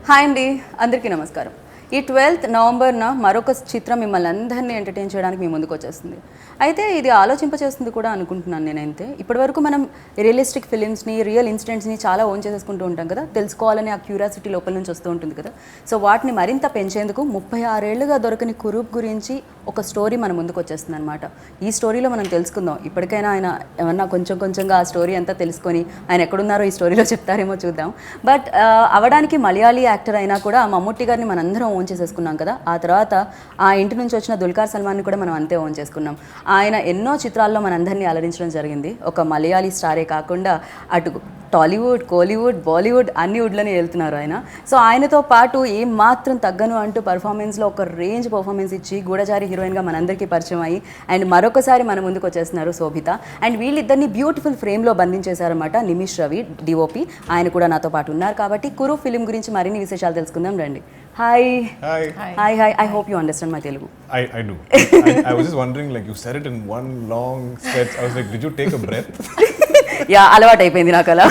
Hi అండి, అందరికీ నమస్కారం. ఈ 12th నవంబర్న మరొక చిత్రం మిమ్మల్ని అందరినీ ఎంటర్టైన్ చేయడానికి మీ ముందుకు వచ్చేస్తుంది. అయితే ఇది ఆలోచింపచేస్తుంది కూడా అనుకుంటున్నాను నేనైతే. ఇప్పటివరకు మనం రియలిస్టిక్ ఫిలిమ్స్ని, రియల్ ఇన్సిడెంట్స్ని చాలా ఓన్ చేసేసుకుంటూ ఉంటాం కదా, తెలుసుకోవాలని ఆ క్యూరియాసిటీ లోపల నుంచి వస్తూ ఉంటుంది కదా. సో వాటిని మరింత పెంచేందుకు 36 ఏళ్లుగా దొరకని కురూప్ గురించి ఒక స్టోరీ మన ముందుకు వచ్చేస్తుంది అనమాట. ఈ స్టోరీలో మనం తెలుసుకుందాం. ఇప్పటికైనా ఆయన ఏమన్నా కొంచెంగా ఆ స్టోరీ అంతా తెలుసుకొని ఆయన ఎక్కడున్నారో ఈ స్టోరీలో చెప్తారేమో చూద్దాం. బట్ అవడానికి మలయాళీ యాక్టర్ అయినా కూడా మమ్ముట్టి గారిని మనందరం ఓన్ చేసేసుకున్నాం కదా. ఆ తర్వాత ఆ ఇంటి నుంచి వచ్చిన దుల్కర్ సల్మాన్ని కూడా మనం అంతే ఓన్ చేసుకున్నాం. ఆయన ఎన్నో చిత్రాల్లో మనందరినీ అలరించడం జరిగింది. ఒక మలయాళీ స్టారే కాకుండా అటు టాలీవుడ్, కోలీవుడ్, బాలీవుడ్ అన్ని వుడ్లని వెళ్తున్నారు ఆయన. సో ఆయనతో పాటు ఏం మాత్రం తగ్గను అంటూ పర్ఫార్మెన్స్లో ఒక రేంజ్ పర్ఫార్మెన్స్ ఇచ్చి గూఢచారి హీరోయిన్గా మనందరికీ పరిచయం అయ్యి అండ్ మరొకసారి మన ముందుకు వచ్చేస్తున్నారు శోభిత. అండ్ వీళ్ళిద్దరిని బ్యూటిఫుల్ ఫ్రేమ్లో బంధించేశారన్నమాట నిమిష్ రవి డిఓపి. ఆయన కూడా నాతో పాటు ఉన్నారు కాబట్టి కురు ఫిలిం గురించి మరిన్ని విశేషాలు తెలుసుకుందాం రండి. Hi hi hi, I hope you understand my Telugu. I do. I was just wondering, like, you said it in one long stretch. I was like, did you take a breath? Yeah, అలవాటు అయిపోయింది నాకు అలా.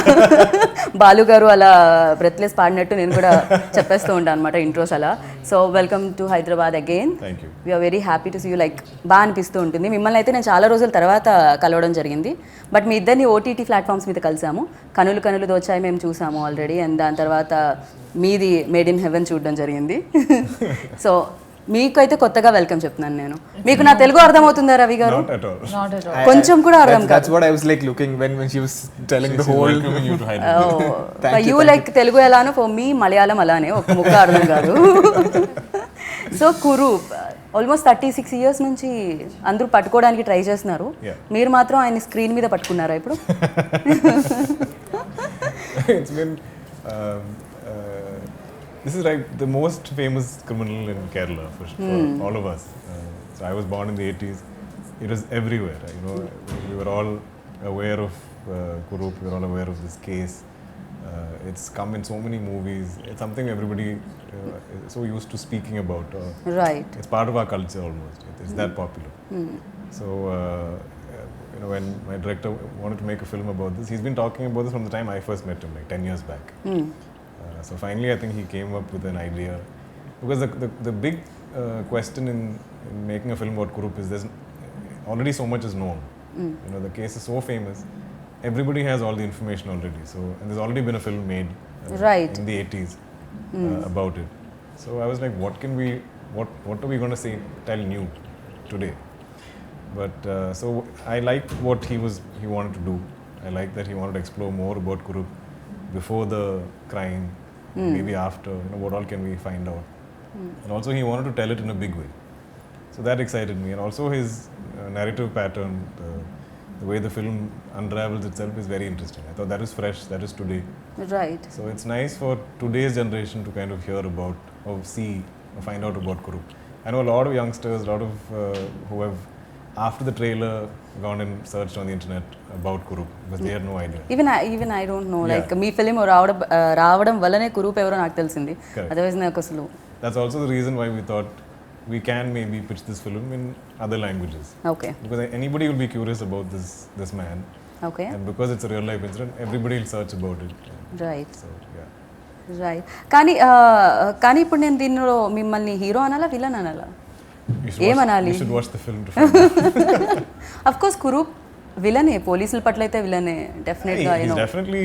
బాలు గారు అలా breathless పాడినట్టు నేను కూడా చెప్పేస్తూ ఉంటాను అనమాట ఇంట్రోస్ అలా. So welcome to Hyderabad again. Thank you. We are very happy to see you. Like బాగా అనిపిస్తూ ఉంటుంది. మిమ్మల్ని అయితే నేను చాలా రోజుల తర్వాత కలవడం జరిగింది. బట్ మీ ఇద్దరిని ఓటీటీ ప్లాట్ఫామ్స్ మీద కలిసాము. కనులు కనులు దోచాయి మేము చూసాము ఆల్రెడీ. అండ్ దాని తర్వాత మీది మేడ్ ఇన్ హెవెన్ చూడడం జరిగింది. సో మీకైతే కొత్తగా వెల్కమ్ చెప్తున్నాను నేను. మీకు నా తెలుగు అర్థమవుతుందా రవి గారు? Not at all. Not at all. కొంచెం కూడా అర్థం కాదు. That's what I was like looking when she was telling the whole. Welcoming you to Hyderabad. You like Telugu ఎలానో ఫర్ మీ మలయాళం అలానే ఒక ముక్క అర్థం కాదు. సో కురు ఆల్మోస్ట్ 36 years నుంచి అందరూ పట్టుకోవడానికి ట్రై చేస్తున్నారు. Yeah. మీరు మాత్రం ఆయన స్క్రీన్ మీద పట్టుకున్నారా ఇప్పుడు? It's been. This is like the most famous criminal in Kerala for all of us. So I was born in the 80s. It was everywhere. You know, we were all aware of Kurup. We were all aware of this case. It's come in so many movies. It's something everybody is so used to speaking about. Right. It's part of our culture almost. It's that popular. So, you know, when my director wanted to make a film about this, he's been talking about this from the time I first met him, like 10 years back. So finally, I think he came up with an idea. Because the big question in making a film about Kurup is there's already so much is known. You know, the case is so famous. Everybody has all the information already. So, and there's already been a film made Right. in the 80s about it. So I was like, what are we going to say, tell new today? But so I liked what he wanted to do. I liked that he wanted to explore more about Kurup before the crime, maybe after. You know, what all can we find out? And also he wanted to tell it in a big way. So that excited me. And also his narrative pattern, the way the film unravels itself is very interesting. I thought that is fresh, that is today. Right. So it's nice for today's generation to kind of hear about or see or find out about Kurup. I know a lot of youngsters, a lot of who have after the trailer gone and searched on the internet about Kurup because they had no idea. Even I don't know. Yeah. Like me film రావడం వల్లనే కురూప్ ఎవరో నాకు తెలిసింది. Correct. Otherwise నాకు అసలు. That's also the reason why we thought we can maybe pitch this film in other languages. Okay Because anybody will be curious about this man. Okay And because it's a real life incident, everybody will search about it. Right. So, yeah. Right. కానీ ఇప్పుడు నేను దీనిలో మిమ్మల్ని hero అనాలా villain అనాలా? ఏమనాలి? You should watch the film to find out. Of course Kurup విలనే, పోలీసుల పట్ల అయితే విలనే డెఫినెట్ గా. He's definitely,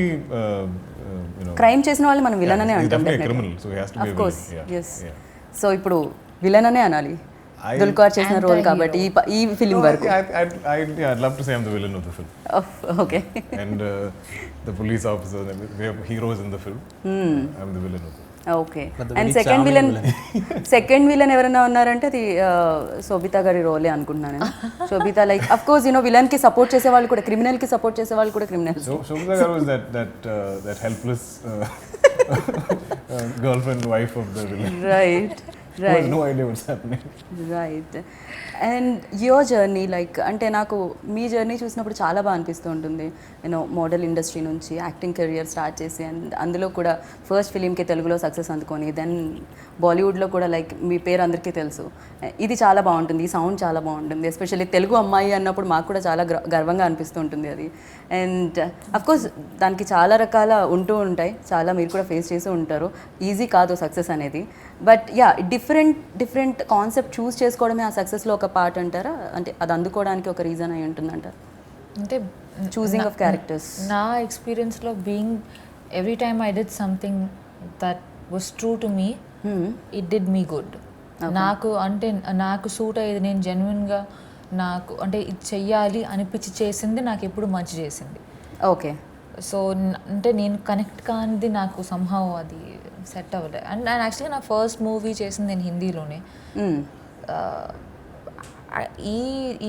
you know, crime చేసిన వాళ్ళు మనం విలన్ అనే he's అంటాం definitely a definite. criminal, so he has to be of a course villain. Yeah. Yes. Yeah. So ఇప్పుడు విలన్ అనే అనాలి I- దుల్కర్ చేసిన రోల్ Anti-hero. కాబట్టి ఈ ఫిలిం No, వరకు. I'd love to say I'm the villain of the film. Okay. And the police officer, we have heroes in the film. I'm the villain of the film. Okay. But the and very second charming villain second villain ఎవరైనా ఉన్నారంటే అది శోభిత గారి రోలే అనుకుంటున్నాను నేను. Shobhita like of course you know villain కి support చేసే వాళ్ళు కూడా క్రిమినల్ కి సపోర్ట్ చేసే వాళ్ళు కూడా criminals. So Shobhita Garu is that helpless girlfriend, wife of the villain. Right. who has no idea what's happening. Right and your journey like అంటే నాకు మీ జర్నీ చూసినప్పుడు చాలా బాగా అనిపిస్తూ ఉంటుంది నేను మోడల్ ఇండస్ట్రీ నుంచి యాక్టింగ్ కెరియర్ స్టార్ట్ చేసి అండ్ అందులో కూడా ఫస్ట్ ఫిలింకి తెలుగులో సక్సెస్ అందుకొని దెన్ బాలీవుడ్లో కూడా లైక్ మీ పేరు అందరికీ తెలుసు. ఇది చాలా బాగుంటుంది, ఈ సౌండ్ చాలా బాగుంటుంది, ఎస్పెషల్లీ తెలుగు అమ్మాయి అన్నప్పుడు మాకు కూడా చాలా గర్వంగా అనిపిస్తూ ఉంటుంది అది. అండ్ అఫ్కోర్స్ దానికి చాలా రకాల ఉంటూ ఉంటాయి, చాలా మీరు కూడా ఫేస్ చేసి ఉంటారు, ఈజీ కాదు సక్సెస్ అనేది. బట్ యా డిఫరెంట్ కాన్సెప్ట్ చూస్ చేసుకోవడమే ఆ సక్సెస్లో ఒక పార్ట్ అంటారా? అంటే అది అందుకోవడానికి ఒక రీజన్ అయి ఉంటుందంటారు అంటే చూసింగ్ ఆఫ్ క్యారెక్టర్స్? నా ఎక్స్పీరియన్స్లో being every time I did something that was true to me, it did me good. నాకు అంటే నాకు సూట్ అయ్యేది, నేను జెన్యున్గా నాకు అంటే ఇది చెయ్యాలి అనిపించి చేసింది నాకు ఎప్పుడు మంచి చేసింది. ఓకే. సో అంటే నేను కనెక్ట్ కానిది నాకు సంహవ్ అది సెట్ అవ్వలేదు. అండ్ యాక్చువల్గా నా ఫస్ట్ మూవీ చేసింది నేను హిందీలోనే.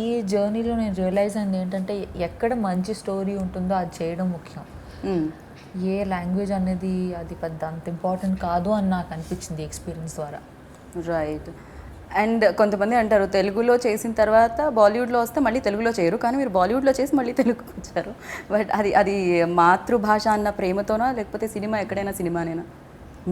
ఈ జర్నీలో నేను రియలైజ్ అయింది ఏంటంటే ఎక్కడ మంచి స్టోరీ ఉంటుందో అది చేయడం ముఖ్యం. ఏ లాంగ్వేజ్ అనేది అది పెద్ద అంత ఇంపార్టెంట్ కాదు అని నాకు అనిపించింది ఎక్స్పీరియన్స్ ద్వారా. రైట్. అండ్ కొంతమంది అంటారు తెలుగులో చేసిన తర్వాత బాలీవుడ్లో వస్తే మళ్ళీ తెలుగులో చేయరు, కానీ మీరు బాలీవుడ్లో చేసి మళ్ళీ తెలుగుకి వచ్చారు. బట్ అది మాతృభాష అన్న ప్రేమతోనా లేకపోతే సినిమా ఎక్కడైనా సినిమానేనా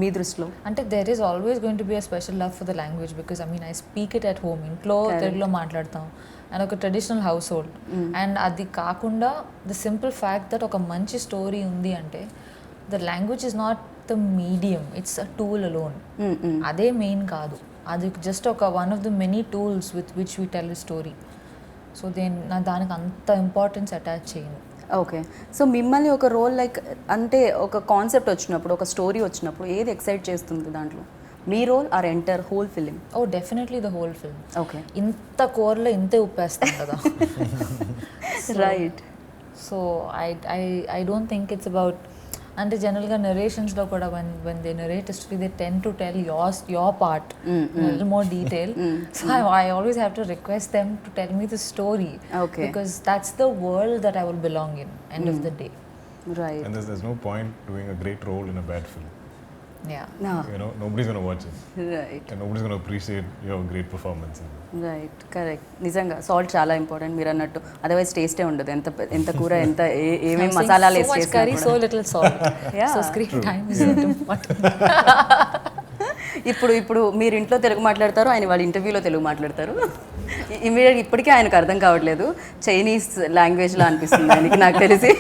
మీ దృష్టిలో? అంటే there is always going to be a special love for the language because I speak it at home. ఇంట్లో తెలుగులో మాట్లాడతాం అండ్ ఒక ట్రెడిషనల్ హౌస్ హోల్డ్. అండ్ అది కాకుండా ద సింపుల్ ఫ్యాక్ట్ దట్ ఒక మంచి స్టోరీ ఉంది అంటే the language is not the medium, it's a tool alone. అదే మెయిన్ కాదు, అది జస్ట్ ఒక one of the many tools with which we tell a story. So దానికి అంత ఇంపార్టెన్స్ అటాచ్ చేయను. ఓకే. సో మిమ్మల్ని ఒక రోల్ లైక్ అంటే ఒక కాన్సెప్ట్ వచ్చినప్పుడు, ఒక స్టోరీ వచ్చినప్పుడు ఏది ఎక్సైట్ చేస్తుంది దాంట్లో? మీ role or entire whole film? Oh definitely the whole film. Okay. ఇంత కూరలో ఇంతే ఉప్పేస్తాం కదా. Right. So I don't think it's about అంటే జనరల్గా నరేషన్స్లో కూడా when they narrate a story they tend to tell your part in a little more detail. So I always have to request them to tell me the story. Okay. Because that's the world that I will belong in end of the day. Right. And there's no point doing a great role in a bad film. Yeah. No. You know, nobody's going to watch it. Right. And nobody's going to appreciate your great performance. Right, correct. నిజంగా salt చాలా important మీరు అన్నట్టు, otherwise టేస్టే ఉండదు. ఎంత కూర ఎంత ఏమేమి మసాలాలు So much curry, so little salt. Yeah. So screen time is not important. ఇప్పుడు మీరు ఇంట్లో తెలుగు మాట్లాడతారు, ఆయన వాళ్ళ ఇంటర్వ్యూలో తెలుగు మాట్లాడతారు. ఇమీడియట్ ఇప్పటికీ ఆయనకు అర్థం కావట్లేదు, చైనీస్ లాంగ్వేజ్లో అనిపిస్తుంది ఆయనకి, నాకు తెలిసి.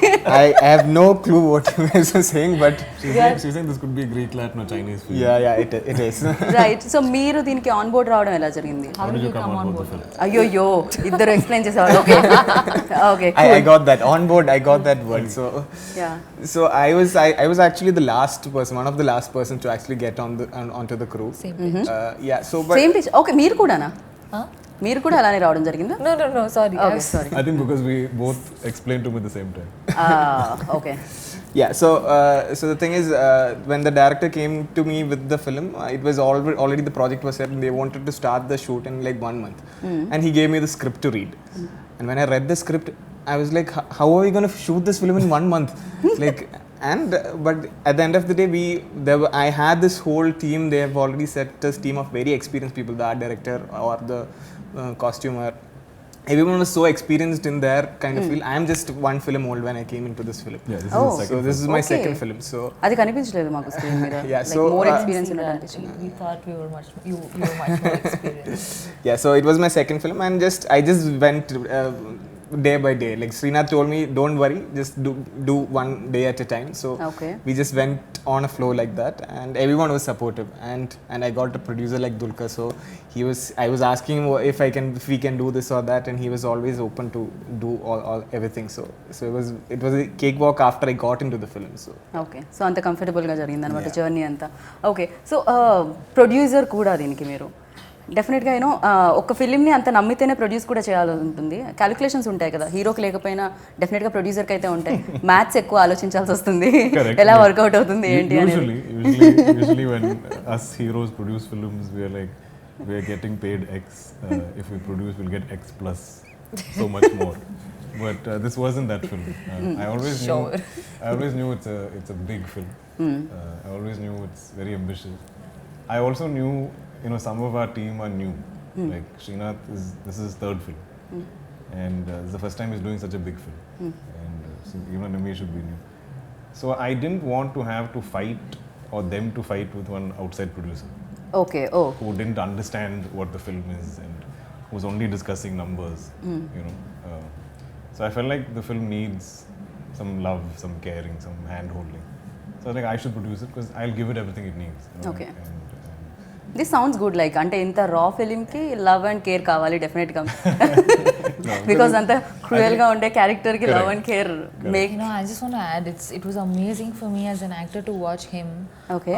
I have no clue what you guys are saying, but She's saying this could be a Greek, Latin or Chinese film. yeah, it is. Right. So మీరు దీనికి ఆన్ బోర్డ్ రావడం ఎలా జరిగింది? How did you come on board? అయ్యో ఇద్దరు explain చేసేవాళ్ళు. Okay. Okay. I got that on board. I got that word. Yeah. So I was actually the last person, one of the last person to actually get onto the crew. Same pitch. Yeah. So but same pitch. Okay. మీరు కూడానా? Huh? మీరు కూడా అలానే రావడం జరిగిందా? No, sorry. Okay, sorry. I think because we both explained to me at the same time. Okay. yeah. So the thing is, when the director came to me with the film, it was already the project was set and they wanted to start the shoot in like 1 month. And he gave me the script to read. And when I read the script, I was like, how are we going to shoot this film in 1 month? Like, but at the end of the day, I had this whole team. They have already set this team of very experienced people, the art director or the costumer. Everyone was so experienced in their kind of field. I am just one film old when I came into this film. Yeah, this Oh. is the second So this is my Okay. second film. So అది కనిపించలేదు మాకు screen మీద. Yeah, Like so, more uh, experience See ఉన్నట్టు that. అనిపించింది. We thought you were much more experienced. yeah, so it was my second film, and I just went day by day. Like Srinath told me, don't worry, just do one day at a time. So Okay. we just went on a flow like that, and everyone was supportive. And I got a producer like Dulka, so I was asking him if we can do this or that, and he was always open to do all everything. So it was a cakewalk after I got into the film. So okay. So అంత కంఫర్టబుల్గా జరిగింది అనమాట journey అంతా. Okay. So producer కూడా దీనికి మీరు డెఫినెట్గా you know ఒక ఫిలింని అంత నమ్మితేనే ప్రొడ్యూస్ కూడా చేయాల్సి ఉంటుంది. క్యాలిక్యులేషన్స్ ఉంటాయి కదా, హీరోకి లేకపోయినా డెఫినెట్గా ప్రొడ్యూసర్కి అయితే ఉంటాయి. మ్యాథ్స్ ఎక్కువ ఆలోచించాల్సి వస్తుంది, Correct. ఎలా వర్కౌట్ అవుతుంది ఏంటి అనేది. Usually when us heroes produce films, we are getting paid X. If we produce, we'll get X plus so much more. But this wasn't that film. I always knew it's a big film. I always knew it's very ambitious. I also knew you know, some of our team are new. Like Srinath this is his third film, and it's the first time he's doing such a big film, and so even Ramesh should be new. So I didn't want to have to fight or them to fight with one outside producer okay oh who didn't understand what the film is and who's only discussing numbers, you know. So I felt like the film needs some love, some caring, some hand holding. So I was like, I should produce it because I'll give it everything it needs. You know, Okay. And this sounds good like అంటే ఇంత రా ఫిలింకి love and care కావాలి డెఫినెట్గా because అంత క్రూయల్గా ఉండే క్యారెక్టర్కి love and care make You know, I just want to add, it was amazing for me as an actor to watch him. Okay.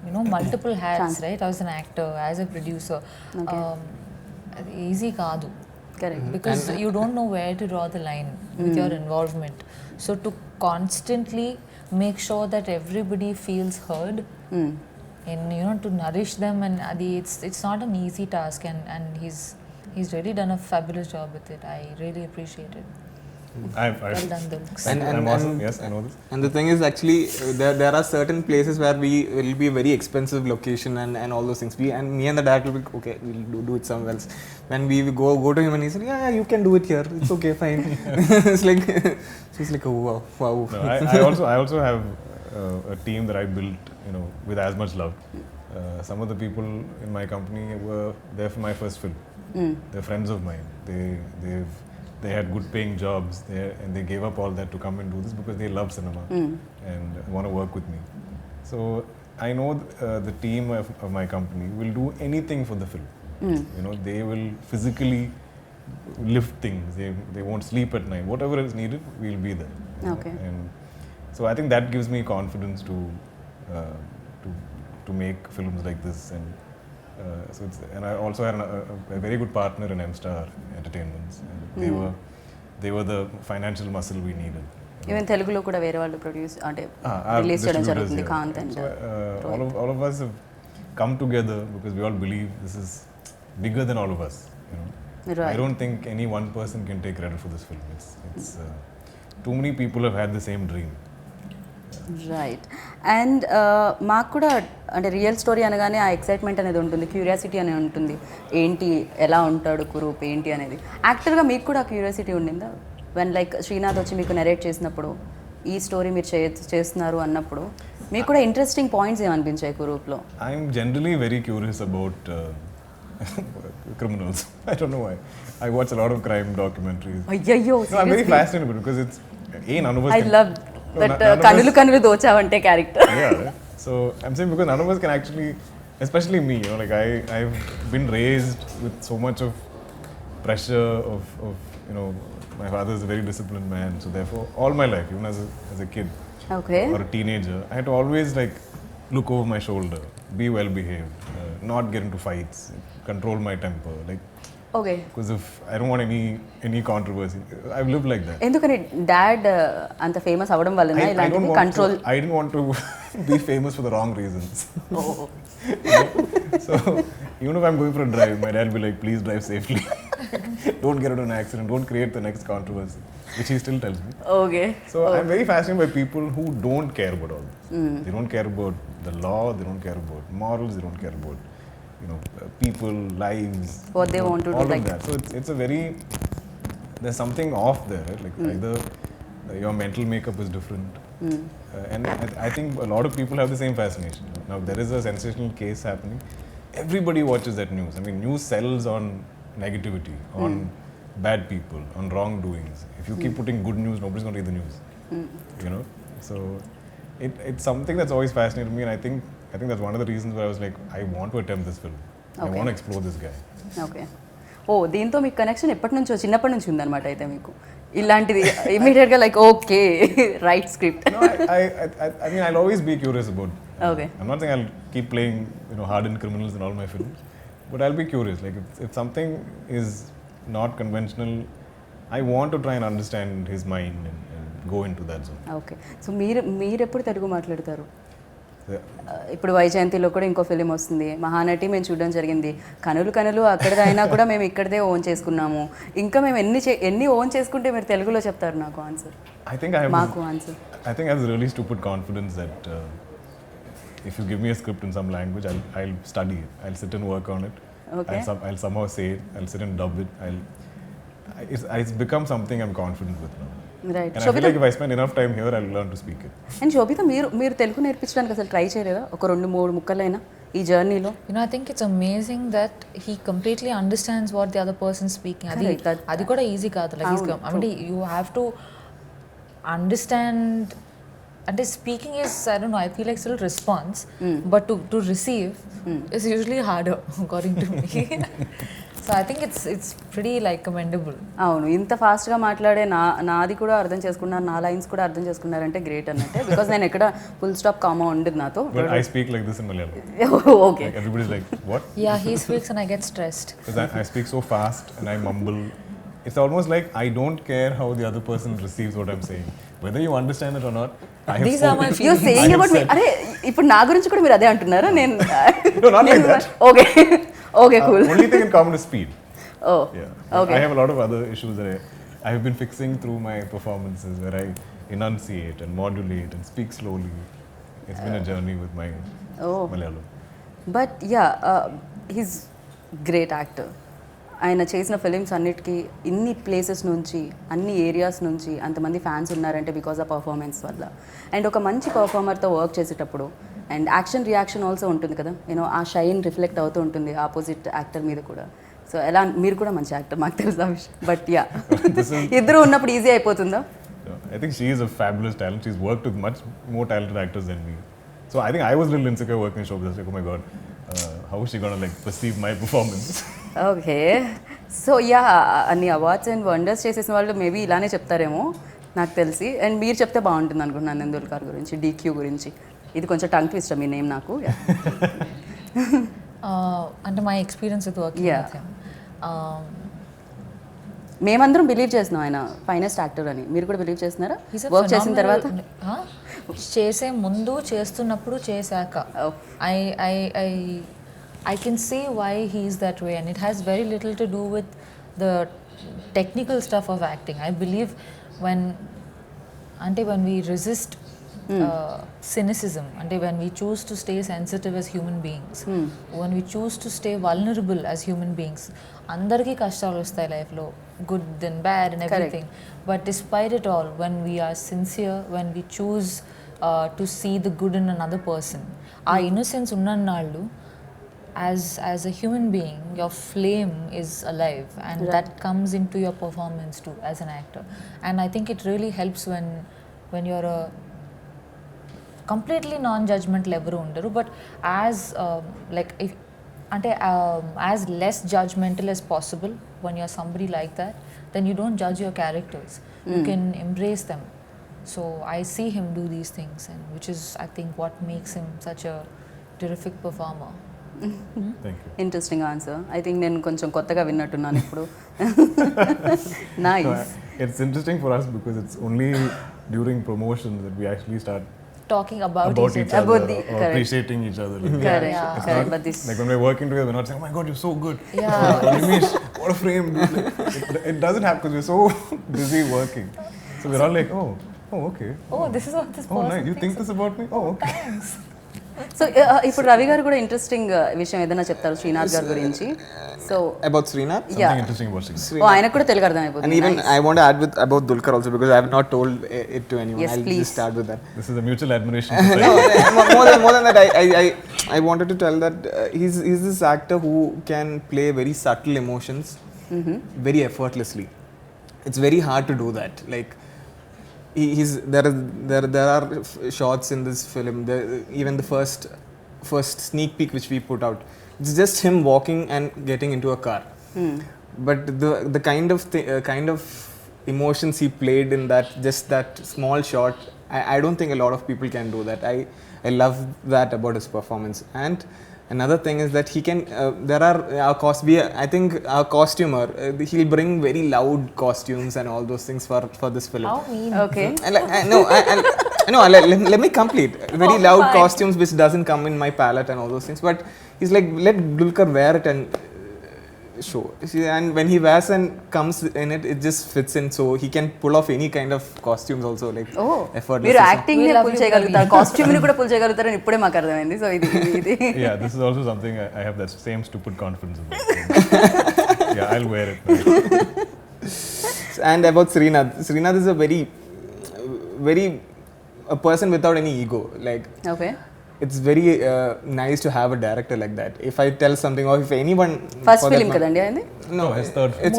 You know, multiple hats, right? I was an actor, as a producer. Okay. Easy kaadu. Correct Because you don't know where to draw the line with your involvement. So to constantly make sure that everybody feels heard, and you know, to nourish them, and it's not an easy task, and he's really done a fabulous job with it. I really appreciate it. Well done, Dulux. I'm awesome. Yes, I know this. And the thing is, actually, there are certain places where we will be very expensive location and all those things. Me and the director will be okay. We'll do it somewhere else. When we go to him and he said, yeah, you can do it here. It's okay, fine. It's like she's like, oh wow. No, I also have a team that I built, you know, with as much love. Some of the people in my company were there for my first film. They're friends of mine. They had good paying jobs and they gave up all that to come and do this because they love cinema and want to work with me. So I know the team of my company will do anything for the film. You know, they will physically lift things. They won't sleep at night. Whatever is needed, we'll be there. Okay. And so I think that gives me confidence to make films like this. And so and I also had a very good partner in M-Star Entertainments. And they were the financial muscle we needed. Even తెలుగులో కూడా వేరే వాళ్ళు produce అంటే Our release చేయడం distributors, జరుగుతుంది yeah. కాంత్ and So all of us have come together because we all believe this is bigger than all of us. You know, Right. I don't think any one person can take credit for this film. It's too many people have had the same dream. Right and మాకు కూడా అంటే real story అనగానే ఆ excitement అనేది ఉంటుంది, curiosity అనేది ఉంటుంది, ఏంటి ఎలా ఉంటాడు కురూప్ ఏంటి అనేది. యాక్టర్గా మీకు కూడా క్యూరియాసిటీ ఉండిందా వెన్ లైక్ శ్రీనాథ్ వచ్చి మీకు నెరేట్ చేసినప్పుడు ఈ స్టోరీ మీరు చేస్తున్నారు అన్నప్పుడు మీకు కూడా ఇంట్రెస్టింగ్ పాయింట్స్ ఏమనిపించాయి కురూప్లో? I'm generally very curious about criminals. I don't know why. I watch a lot of crime documentaries. అయ్యయ్యో No, I'm very fascinated with it because it's none of us I can- love No, that none of us- కనులు కనులు దోచావంటే character. Yeah. So I'm saying because none of us can actually, especially me, you know, like I've been raised with so much of pressure of you know, my father is a very disciplined man, so therefore all my life, even as a kid okay or a teenager, I had to always like look over my shoulder, be well behaved, not get into fights, control my temper, like okay because if I don't want any controversy, I've lived like that. ఎందుకని dad అంత famous అవ్వడం వలన I don't ఇలాంటివి want control? to, I didn't want to be famous for the wrong reasons. So even if I'm going for a drive, my dad will be like, please drive safely. Don't get into an accident. Don't create the next controversy, which he still tells me. Okay So I'm very fascinated by people who don't care about all this. They don't care about the law. They don't care about morals. They don't care about, you know, people, lives. What they want to do, all like- of that. So it's a very, there's something off there, right? Like either your mental makeup is different. And I think a lot of people have the same fascination. Now there is a sensational case happening. Everybody watches that news. I mean, news sells on negativity, on bad people, on wrongdoings. If you keep putting good news, nobody's going to read the news. You know, so it's something that's always fascinated me, and I think that's one of the reasons why I was like, I want to attempt this film. I Okay. want to explore this guy. Okay oh దీంతో మీకు connection ఎప్పటి నుంచో చిన్నప్పటి నుంచి ఉందన్నమాట అయితే మీకు ఇలాంటిది ఇమీడియట్గా like okay right script. No, I mean, I'll always be curious about. Okay. I'm not saying I'll keep playing, you know, hardened criminals in all my films, but I'll be curious. Like if something is not conventional, I want to try and understand his mind and go into that zone. Okay so మీరు ఎప్పుడు తెలుగు మాట్లాడతారు? Yeah. ఇప్పుడు వైజయంతిలో కూడా ఇంకో film వస్తుంది, మహానటి మేము చూడడం జరిగింది. కనులు కనులు అక్కడిది అయినా కూడా మేము ఇక్కడదే ఓన్ చేసుకున్నాము. ఇంకా మేము ఎన్ని ఓన్ చేసుకుంటే మీరు తెలుగులో చెప్తారు నాకు answer? I think I have. మాకు answer I think I have this really stupid confidence that if you give me a script in some language, I'll study it. I'll sit and work on it. Okay. I'll somehow say it. I'll sit and dub it. It's become something I'm confident with now. Right And I feel like if I spend enough time here, I'll learn to speak it. And Shobhita మీరు తెలుగు నేర్పించడానికి అసలు try చేయలేదా ఒక 2-3 ముక్కలైనా ఈ జర్నీలో? I think it's amazing that he completely understands what the other person's speaking. Correct, అది కూడా easy కాదు. Like I mean, you have to understand. And speaking is, I don't know, I feel like still response, but to receive is usually harder, according to me. So I think it's pretty like commendable. అవును, ఇంత ఫాస్ట్గా మాట్లాడే నాది కూడా అర్థం చేసుకున్నారు, నా lines కూడా అర్థం చేసుకున్నారంటే గ్రేట్ అన్నట్టే. బికాస్ నేను ఎక్కడ ఫుల్ స్టాప్ కామా ఉండదు నాతో. But I speak like this in Malayalam. Okay. Like everybody's like, what? Yeah, he speaks and I get stressed. Because I speak so fast and I mumble. It's almost like I don't care how the other person receives what I'm saying. Whether you understand it or not, I have These are my you saying I have about me. said- అరే ఇప్పుడు నా గురించి కూడా మీరు అదే అంటున్నారా? నేను No, not like that. Okay okay cool. Only thing in common is speed. Oh Yeah. But Okay. I have a lot of other issues that I have been fixing through my performances where I enunciate and modulate and speak slowly. It's been a journey with my Oh. Malayalam. But yeah he's great actor. ఆయన చేసిన films అన్నిటికీ ఇన్ని places నుంచి, అన్ని areas నుంచి అంతమంది fans ఉన్నారంటే because ఆ పర్ఫార్మెన్స్ వల్ల. అండ్ ఒక మంచి పర్ఫార్మర్తో వర్క్ చేసేటప్పుడు అండ్ యాక్షన్ రియాక్షన్ ఆల్సో ఉంటుంది కదా, యూనో ఆ షైన్ రిఫ్లెక్ట్ అవుతూ ఉంటుంది ఆపోజిట్ యాక్టర్ మీద కూడా. సో ఎలా, మీరు కూడా మంచి యాక్టర్, మాకు తెలుసు ఆ విషయం. బట్ యా ఇద్దరు ఉన్నప్పుడు ఈజీ అయిపోతుందా? I think she is a fabulous talent. She's worked with much more talented actors than me. So I think I was a little insecure working in Shobhita. Like, oh my god, how is she gonna like perceive my performance? Okay. So yeah అన్ని awards and wonders చేసేసిన వాళ్ళు maybe ఇలానే చెప్తారేమో నాకు తెలిసి. And మీరు చెప్తే బాగుంటుంది అనుకుంటున్నాను నందుల్కర్ గురించి, DQ గురించి. ఇది కొంచెం టంగ్ ట్విస్టర్ మీ నేమ్ నాకు. Under my experience with working Yeah. with him. మేమందరం బిలీవ్ చేస్తున్నాం ఆయన ఫైనెస్ట్ యాక్టర్ అని. మీరు కూడా బిలీవ్ చేస్తున్నారా He's a వర్క్ చేసిన తర్వాత? చేసే ముందు, చేస్తున్నప్పుడు, చేశాక Oh. I can see why he's that way, and it has very little to do with the technical stuff of acting. I believe when we resist cynicism, when we choose to stay sensitive as human beings, when we choose to stay vulnerable as human beings, andarki kashtalu vastayi life lo, good and bad and everything. But despite it all, when we are sincere, when we choose to see the good in another person, our innocence unnannallu, as a human being, your flame is alive, and that comes into your performance too as an actor. And I think it really helps when you're a completely non-judgmental ఎవరు ఉండరు, but as like if as less judgmental as possible. When you're somebody like that, then you don't judge your characters, you can embrace them. So I see him do these things, and which is, I think, what makes him such a terrific performer. Thank you. Interesting answer. I think నేను కొంచెం కొత్తగా విన్నట్టున్నాను ఇప్పుడు. So, nice. it's interesting for us because it's only during promotions that we actually start Talking about about each each other. other About the- or correct. appreciating each other. Like, Correct, Yeah. it's correct. not- But this like when we're working together, we're not saying, oh my god, you're so good. Yeah. Nimish, what a frame. It doesn't happen because we're so busy working. So we're all like, oh, okay. Oh, this is what this Oh, person nice. You think this about me? Oh, okay. Thanks. So ఇప్పుడు రవి గారు కూడా interesting విషయం ఏదైనా చెప్తారు శ్రీనాథ్ గారి గురించి. So About Srinath. Something interesting about Srinath. ఆయనకు కూడా తెలుగు అర్థమైపోతుంది. And even I want to add about Dulquer also, because I have not told it to anyone. Yes, I'll please. just start with that. This is a mutual admiration. No, society. more than that, I wanted to tell that he's this actor who can play very subtle emotions very effortlessly. It's very hard to do that. Like there are shots in this film. Even the first sneak peek which we put out, it's just him walking and getting into a car. But the kind of emotions he played in that small shot, I don't think a lot of people can do that. I love that about his performance. And another thing is that he can I think our costumer, he'll bring very loud costumes and all those things for this film. How mean. Okay. Let me complete. Very loud costumes which doesn't come in my palette and all those things. But he's like, let Dulquer wear it and show. See, and when he wears and comes in it, it just fits in. So he can pull off any kind of costumes also, like oh effortless. మీరు So- acting We ని love pull you, చేయగలుగుతారు, costume ని కూడా pull చేయగలుగుతారని ఇప్పుడే మాకు అర్థమైంది. So ఇది Yeah, this is also something I have that same stupid confidence about. Yeah, I'll wear it. And about Srinath is a very a person without any ego. Like okay it's very nice to have a director like that. If I tell something, or if anyone first for that film ma- కదండి అయింది. No, No, his third It's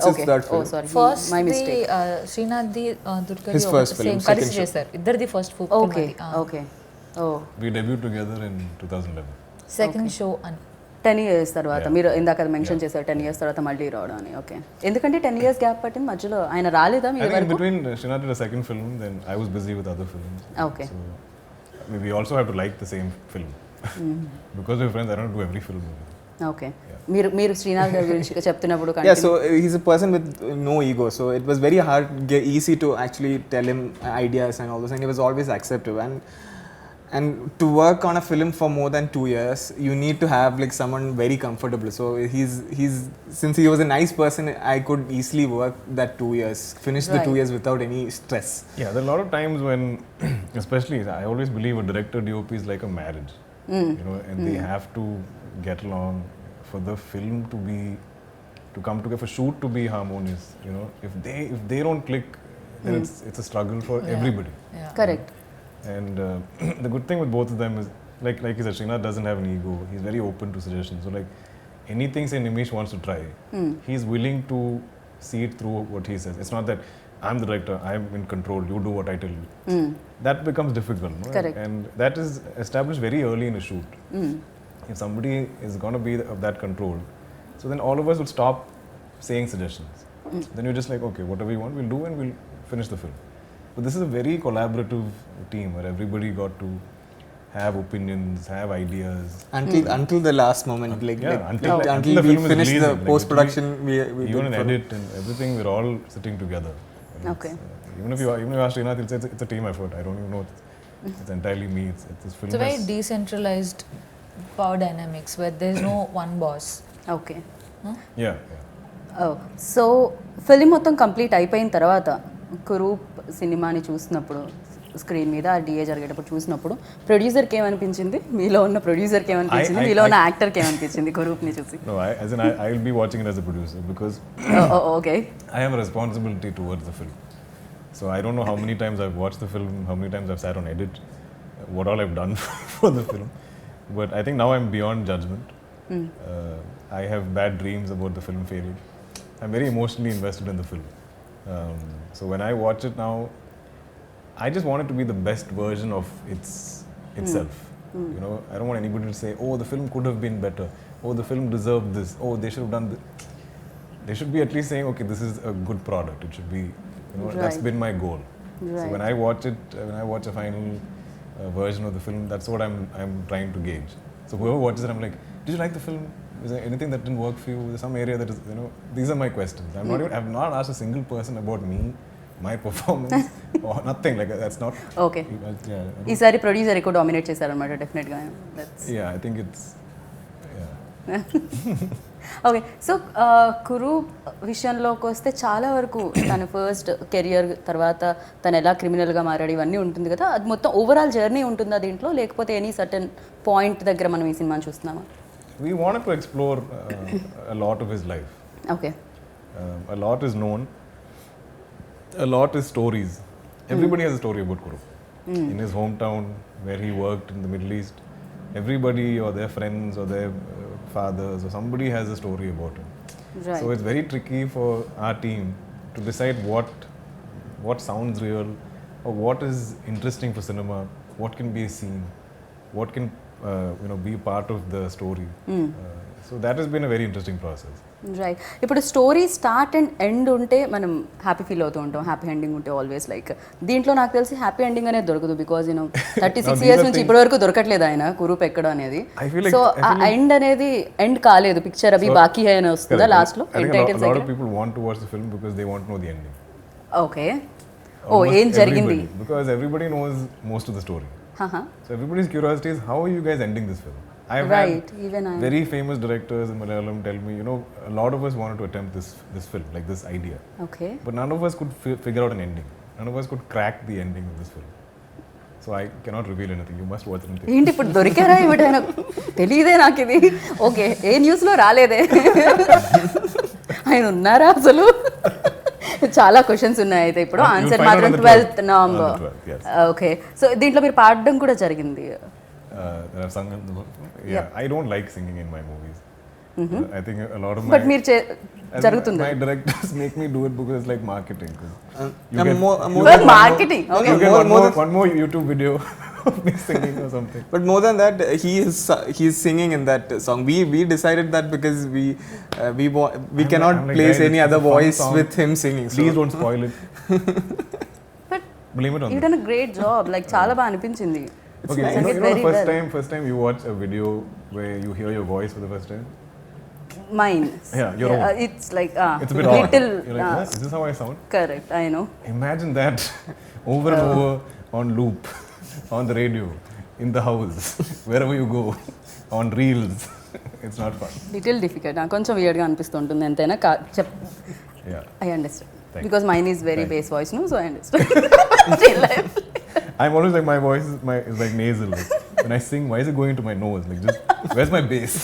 his third film. Sorry first my the mistake. శ్రీనాథ్ది దుర్గది His first film, same second కలిసి show. చేశారు. ఇద్దరిది first okay okay oh We debuted together in 2011. Second show అని 10 years తర్వాత Yeah. మీరు ఇందాక mention చేశారు 10 years తర్వాత మళ్ళీ రావడం అని. ఓకే ఎందుకంటే 10 years గ్యాప్ పట్టింది మధ్యలో ఆయన రాలేదా I మీరు think in వరకు? between Srinath did a second film, then I was busy with other films. Okay. So we also have to like the same film. Because we're friends, I don't do every film with him. Okay మీరు శ్రీనాథ్ గారి గురించి చెప్తున్నప్పుడు Yeah, so he's a person with no ego. So it was very hard, easy to actually tell him ideas and all those, and he was always acceptive. And to work on a film for more than 2 years, you need to have like someone very comfortable. So he's since he was a nice person, I could easily work that 2 years, finish the 2 Right. years without any stress. Yeah, there are a lot of times when, especially, I always believe a director DOP is like a marriage. You know, and they have to get along for the film to come together, for shoot to be harmonious. You know, if they don't click, then it's a struggle for everybody. Correct. And the good thing with both of them is, like you said, Srinath doesn't have an ego. He's very open to suggestions. So like anything say Nimish wants to try, he's willing to see it through what he says. It's not that I'm the director, I'm in control, you do what I tell you. That becomes difficult. No? Correct. And that is established very early in a shoot. If somebody is going to be of that control, so then all of us will stop saying suggestions. Then you're just like, okay, whatever you want, we'll do and we'll finish the film. But this is a very collaborative team where everybody got to have opinions, have ideas. Until the last moment, like, Yeah, like until until the we film is finish the releasing, like, post production, we Even did in for- edit and everything, we're all sitting together. And Okay. even if you ask Srinath, he'll say it's a team effort. I don't even know. It's entirely me. It's this film. It's a very has- decentralized power dynamics where there's no one boss. Okay yeah. So film మొత్తం complete అయిపోయిన తర్వాత కురూప్ సినిమాని చూసినప్పుడు screen మీద ఆ DA జరిగేటప్పుడు చూసినప్పుడు ప్రొడ్యూసర్కి ఏమనిపించింది, మీలో ఉన్న ప్రొడ్యూసర్కి ఏమనిపించింది, I- మీలో ఉన్న యాక్టర్కి ఏమనిపించింది కురూప్ని చూసి? No, I will be watching it as a producer because okay I have a responsibility towards the film. So I don't know how many times I've watched the film, how many times I've sat on edit, what all I've done for the film. But I think now I'm beyond judgment. I have bad dreams about the film failing. I'm very emotionally invested in the film. So when I watch it now, I just want it to be the best version of itself. You know, I don't want anybody to say, "Oh, the film could have been better. Oh, the film deserved this. Oh, they should have done this." They should be at least saying, "Okay, this is a good product." It should be, you know, that's Right. been my goal. So Right. when I watch it, when I watch a final version of the film, that's what I'm trying to gauge. So whoever watches it, I'm like, "Did you like the film? Is there anything that didn't work for you? Is there some area that is, you know?" These are my questions. I've not asked a single person about me, my performance, or nothing like that. That's not. Okay Yeah. ఈసారి producer ఎక్కువ dominate చేశారనమాట డెఫినెట్గా. Yeah, I think it's. Yeah. Okay so Kurup విషయంలోకి వస్తే చాలా వరకు తన first career తర్వాత తను ఎలా క్రిమినల్గా మారాడు ఇవన్నీ ఉంటుంది కదా, అది మొత్తం ఓవరాల్ జర్నీ ఉంటుందా దీంట్లో, లేకపోతే ఎనీ సర్టన్ పాయింట్ దగ్గర మనం ఈ సినిమాని చూస్తున్నామా? We wanted to explore a lot of his life. Okay A lot is known. A lot is stories. Everybody has a story about Kurup. In his hometown, where he worked in the Middle East, everybody or their friends or their fathers or somebody has a story about him. Right. So it's very tricky for our team to decide what sounds real or what is interesting for cinema, what can be a scene, what can be part of the story. So that has been a very interesting process. Right. ఇప్పుడు story start and end ఉంటే మనం happy feel అవుతూ ఉంటాం, happy ending ఉంటే always. Like దీంట్లో నాకు తెలిసి happy ending అనేది దొరకదు, బికాజ్ 36 years నుంచి ఇప్పటి వరకు దొరకట్లేదు ఆయన కురూప్ ఎక్కడ అనేది. I feel like- సో ఆ ఎండ్ అనేది ఎండ్ కాలేదు, పిక్చర్ అవి బాకీ అని వస్తుందా Correct. లాస్ట్ లో I end think a titles lot of దగ్గర? people want to watch the film because they want to know the ending. Okay oh Almost ఏం జరిగింది? everybody, because everybody knows most of the story. Haha. So everybody's curiosity is, how are you guys ending this film? I've Right, had even I. very famous directors in Malayalam tell me, you know, a lot of us wanted to attempt this film, like this idea, okay but none of us could figure out an ending. None of us could crack the ending of this film. So I cannot reveal anything. You must watch it. ఏంటి ఇప్పుడు దొరికారా ఏమిటైనా తెలియదే నాకు ఇది. Okay, ఏ న్యూస్లో రాలేదే. ఆయన ఉన్నారా అసలు? చాలా క్వశ్చన్స్ ఉన్నాయి అయితే ఇప్పుడు. You'll ఆన్సర్ find out మాత్రం on the 12th 12th. November. On the 12th, yes. Okay, so దీంట్లో మీరు పాడడం కూడా జరిగింది. I've sung in the yeah. I don't like singing in my movies. I think a lot of but my మీరు జరుగుతుంది. my directors make me do it because it's like marketing. 'Cause you I'm get- more than marketing. Okay, you get more one more YouTube video of me singing or something. But more than that, he's singing in that song. We decided that because we cannot I'm like, place guys, any it's other a fun voice song. with him singing. So Please don't spoil it. But Blame it on you them. Done a great job. Like చాలా బాగా అనిపించింది. Okay, Nice. you know It's the very first well. time you watch a video where you hear your voice for the first time? Mine. Yeah, your own. It's like It's a bit odd. little. You're like, "Huh? Is this how I sound?" Correct, I know. Imagine that over and over on loop, on the radio, in the house, wherever you go, on reels. It's not fun. Little difficult. నాకు కొంచెం వియర్డ్గా అనిపిస్తుంటుంది ఎంతైనా. Yeah. I understand Thank because mine is very Thank base voice, no, so I understand. I'm always like, my voice is like nasal. Like, when I sing, why is it going into my nose? Like, just where's my bass?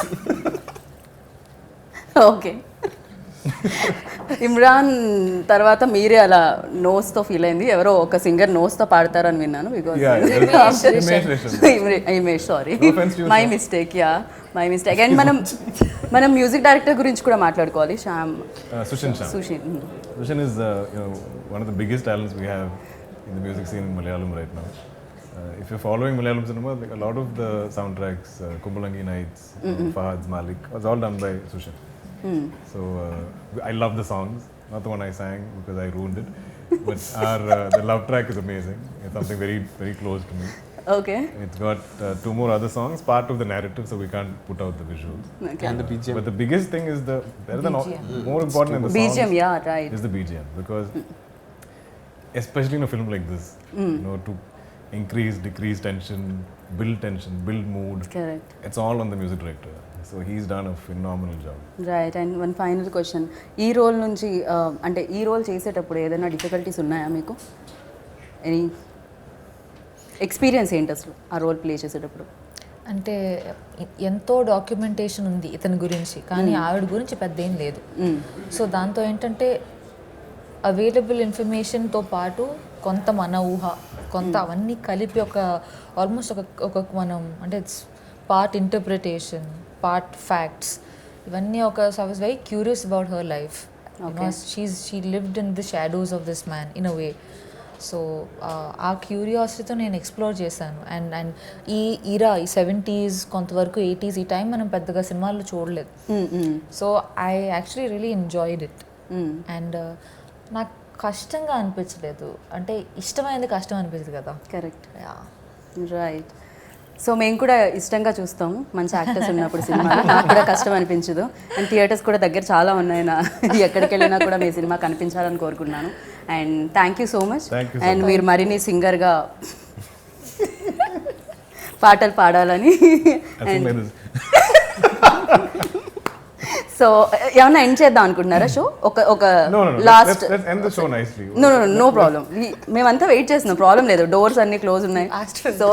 Okay. Imran తర్వాత మీరే అలా నోస్తో feel అయింది. ఎవరో ఒక singer నోస్తో పాడతారని విన్నాను. Because Yeah, Himesh Reshan. Himesh, sorry, No offense to you, my sir. Mistake. Yeah, my mistake. And మనం మ్యూజిక్ డైరెక్టర్ గురించి కూడా మాట్లాడుకోవాలి. Shyam Sushin Shah. Sushin. Sushin is one of the biggest talents we have in the music scene in Malayalam right now. If you're following Malayalam cinema, like a lot of the soundtracks, Kumbalangi Nights, Fahad's Malik, was all done by Sushin. So I love the songs, not the one I sang because I ruined it, but the love track is amazing. It's something very, very close to me. Okay. It's got two more other songs, part of the narrative, so we can't put out the visuals. and the BGM. But the biggest thing is better than BGM. more important than the songs. BGM, yeah, right. Is the BGM, because especially in a film like this, you know, to increase, decrease tension, build mood, correct. it's all on the music director. So he's done a phenomenal job. Right. And one final question. ఈ role నుంచి అంటే ఈ role చేసేటప్పుడు ఏదైనా difficulties ఉన్నాయా మీకు? Any experience ఏంటి అసలు ఆ రోల్ ప్లే చేసేటప్పుడు? అంటే ఎంతో డాక్యుమెంటేషన్ ఉంది ఇతని గురించి, కానీ ఆవిడ గురించి పెద్ద ఏం లేదు. సో దాంతో ఏంటంటే అవైలబుల్ ఇన్ఫర్మేషన్తో పాటు కొంత మన ఊహ, కొంత అవన్నీ కలిపి ఒక ఆల్మోస్ట్ ఒక మనం అంటే it's part interpretation, part facts, ఇవన్నీ ఒక. So I was very curious about her life. She lived in the shadows of this man in a way. So ఆ క్యూరియాసిటీతో నేను ఎక్స్ప్లోర్ చేశాను. అండ్ ఈ ఈరా, ఈ 70s, కొంతవరకు 80s, ఈ టైం మనం పెద్దగా సినిమాల్లో చూడలేదు. So I actually really enjoyed it. And నాకు కష్టంగా అనిపించలేదు. అంటే ఇష్టమైనది కష్టం అనిపించదు కదా. కరెక్ట్. రైట్. సో మేము కూడా ఇష్టంగా చూస్తాము మంచి యాక్టర్స్ ఉన్నప్పుడు సినిమాలు. నాకు కూడా కష్టం అనిపించదు. అండ్ థియేటర్స్ కూడా దగ్గర చాలా ఉన్నాయి. ఎక్కడికి వెళ్ళినా కూడా మీ సినిమా కనిపించాలని కోరుకున్నాను. And thank you so much. Thank you so and మీరు మరిన్ని సింగర్గా పాటలు పాడాలని. I think like this. So ఏమన్నా ఎండ్ చేద్దాం అనుకుంటున్నారా షో? ఒక No. Last. Let's end the show nicely. No problem. మేమంతా వెయిట్ చేస్తున్నాం, ప్రాబ్లం లేదు. డోర్స్ అన్ని క్లోజ్ ఉన్నాయి. So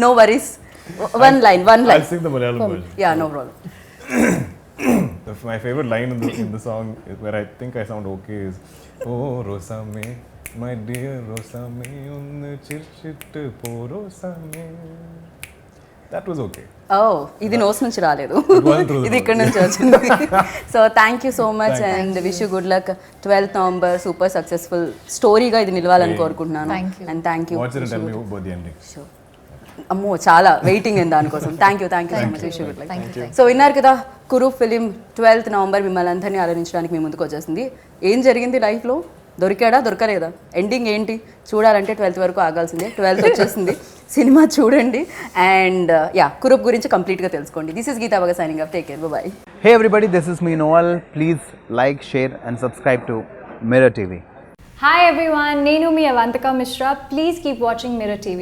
no worries. One line. I'll sing the Malayalam version. Yeah, no problem. My favorite line in the song is where I think I sound okay is, "Oh Rosame, my dear Rosame, unnu chirchittu po Rosame." That was okay. ఇది nose నుంచి రాలేదు, It wasn't through the ఇది ఇక్కడ నుంచి వచ్చింది. So thank you so much and wish you good luck. 12th November super successful స్టోరీగా ఇది నిలవాలని కోరుకుంటున్నాను. Thank you. And thank you. Watch it and tell me about the ending. అమ్మో, చాలా వెయిటింగ్ అండి దానికోసం. Thank you so much. Wish you good luck. Thank you. So విన్నారు కదా, కురూప్ ఫిలిం 12th నవంబర్ మిమ్మల్ని అందరినీ ఆలోచించడానికి మీ ముందుకు వచ్చేసింది. ఏం జరిగింది లైఫ్లో? దొరికాడా, దొరకలేదా, ఎండింగ్ ఏంటి చూడాలంటే 12th వరకు ఆగాల్సిందే. 12th వచ్చేసింది, సినిమా చూడండి అండ్ కురూప్ గురించి కంప్లీట్గా తెలుసుకోండి. This is Geetha Baga signing off. Take care, bye. Hey everybody, this is me Noel. Please like, share and subscribe to Mirror TV. Hi everyone, Nenu mi Avantika Mishra. Please keep watching Mirror TV.